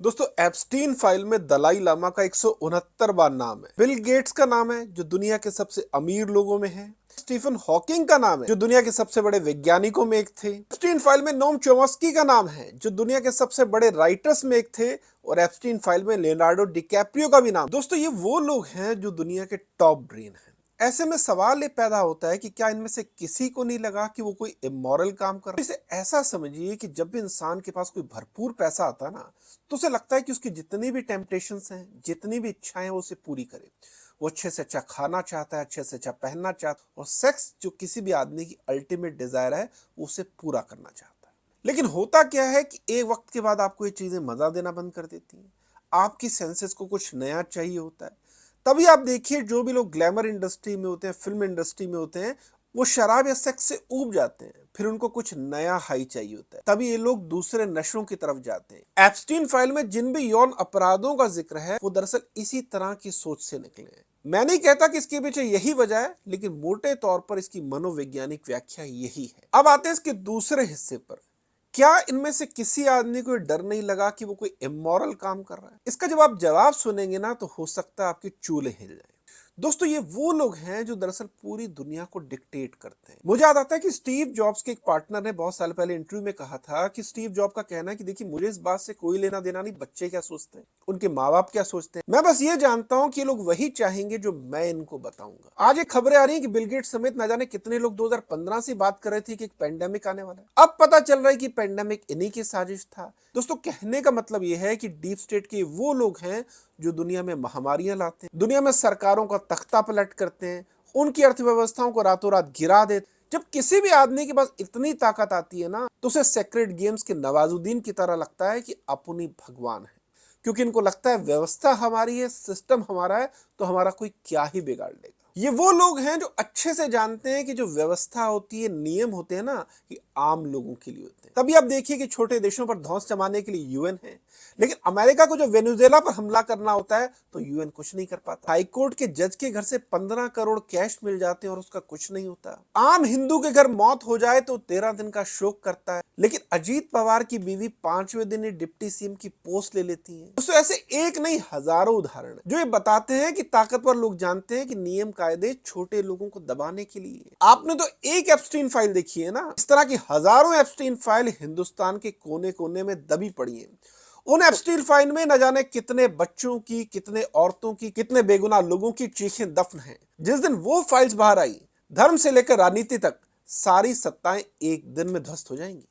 दोस्तों Epstein file में दलाई लामा का 169 बार नाम है। बिल गेट्स का नाम है जो दुनिया के सबसे अमीर लोगों में है। स्टीफन हॉकिंग का नाम है जो दुनिया के सबसे बड़े वैज्ञानिकों में एक थे। एप्स्टीन फाइल में नोम चोमस्की का नाम है जो दुनिया के सबसे बड़े राइटर्स में एक थे। और एप्स्टीन फाइल में लियोनार्डो डिकैप्रियो का भी नाम। दोस्तों ये वो लोग हैं जो दुनिया के टॉप ब्रेन हैं। ऐसे में सवाल ये पैदा होता है कि क्या इनमें से किसी को नहीं लगा कि वो कोई इमोरल काम कर रहा है। इसे ऐसा समझिए कि जब भी इंसान के पास कोई भरपूर पैसा आता है ना, तो उसे लगता है कि उसकी जितनी भी टेम्पटेशंस हैं, जितनी भी इच्छाएं, वो उसे पूरी करे। वो अच्छे से अच्छा खाना चाहता है, अच्छे से अच्छा पहनना चाहता है, और सेक्स जो किसी भी आदमी की अल्टीमेट डिजायर है, वो उसे पूरा करना चाहता है। लेकिन होता क्या है कि एक वक्त के बाद आपको ये चीजें मजा देना बंद कर देती हैं। आपकी सेंसेस को कुछ नया चाहिए होता है। तभी आप देखिए जो भी लोग ग्लैमर इंडस्ट्री में होते हैं, फिल्म इंडस्ट्री में होते हैं, वो शराब या सेक्स से ऊब जाते हैं। फिर उनको कुछ नया हाई चाहिए होता है। तभी ये लोग दूसरे नशों की तरफ जाते हैं। एप्स्टीन फाइल में जिन भी यौन अपराधों का जिक्र है, वो दरअसल इसी तरह की सोच से निकले हैं। मैं नहीं कहता कि इसके पीछे यही वजह है, लेकिन मोटे तौर पर इसकी मनोवैज्ञानिक व्याख्या यही है। अब आते हैं इसके दूसरे हिस्से पर। क्या इनमें से किसी आदमी को डर नहीं लगा कि वो कोई इमोरल काम कर रहा है? इसका जब आप जवाब सुनेंगे ना, तो हो सकता है आपके चूल्हे हिल जाए। दोस्तों ये वो लोग हैं जो दरअसल पूरी दुनिया को डिक्टेट करते हैं। मुझे याद आता है कि स्टीव जॉब्स के एक पार्टनर ने बहुत साल पहले इंटरव्यू में कहा था कि स्टीव जॉब का कहना है कि देखिए, मुझे इस बात से कोई लेना देना नहीं, बच्चे क्या सोचते हैं, उनके माँ बाप क्या सोचते हैं। मैं बस ये जानता हूं कि ये लोग वही चाहेंगे जो मैं इनको बताऊंगा। आज एक खबरें आ रही है कि बिल गेट्स समेत ना जाने कितने लोग 2015 से बात कर रहे थे कि एक पेंडेमिक आने वाला है। अब पता चल रहा है कि पेंडेमिक इन्हीं की साजिश था। दोस्तों कहने का मतलब यह है कि डीप स्टेट के वो लोग हैं जो दुनिया में महामारियां लाते हैं, दुनिया में सरकारों का तख्ता पलट करते हैं, उनकी अर्थव्यवस्थाओं को रातों रात गिरा देते। जब किसी भी आदमी के पास इतनी ताकत आती है ना, तो उसे सेक्रेड गेम्स के नवाजुद्दीन की तरह लगता है कि अपनी भगवान है। क्योंकि इनको लगता है व्यवस्था हमारी है, सिस्टम हमारा है, तो हमारा कोई क्या ही बिगाड़ लेगा। ये वो लोग हैं जो अच्छे से जानते हैं कि जो व्यवस्था होती है, नियम होते हैं ना, ये आम लोगों के लिए होते हैं। तभी आप देखिए कि छोटे देशों पर धौंस जमाने के लिए यूएन है, लेकिन अमेरिका को जो वेनेजुएला पर हमला करना होता है तो यूएन कुछ नहीं कर पाता। हाईकोर्ट के जज के घर से 15 करोड़ कैश मिल जाते हैं और उसका कुछ नहीं होता। आम हिंदू के घर मौत हो जाए तो 13 दिन का शोक करता है, लेकिन अजीत पवार की बीवी 5वें दिन ही डिप्टी सीएम की पोस्ट ले लेती है। तो ऐसे एक नहीं हजारों उदाहरण जो ये बताते हैं कि ताकतवर लोग जानते हैं कि नियम कायदे छोटे लोगों को दबाने के लिए। आपने तो एक एप्स्टीन फाइल देखी है ना, इस तरह की हजारों एप्स्टीन फाइल हिंदुस्तान के कोने कोने में दबी पड़ी है। उन एप्स्टीन फाइल में न जाने कितने बच्चों की, कितने औरतों की, कितने बेगुनाह लोगों की चीखें दफन हैं। जिस दिन वो फाइल्स बाहर आई, धर्म से लेकर राजनीति तक सारी सत्ताएं एक दिन में ध्वस्त हो जाएंगी।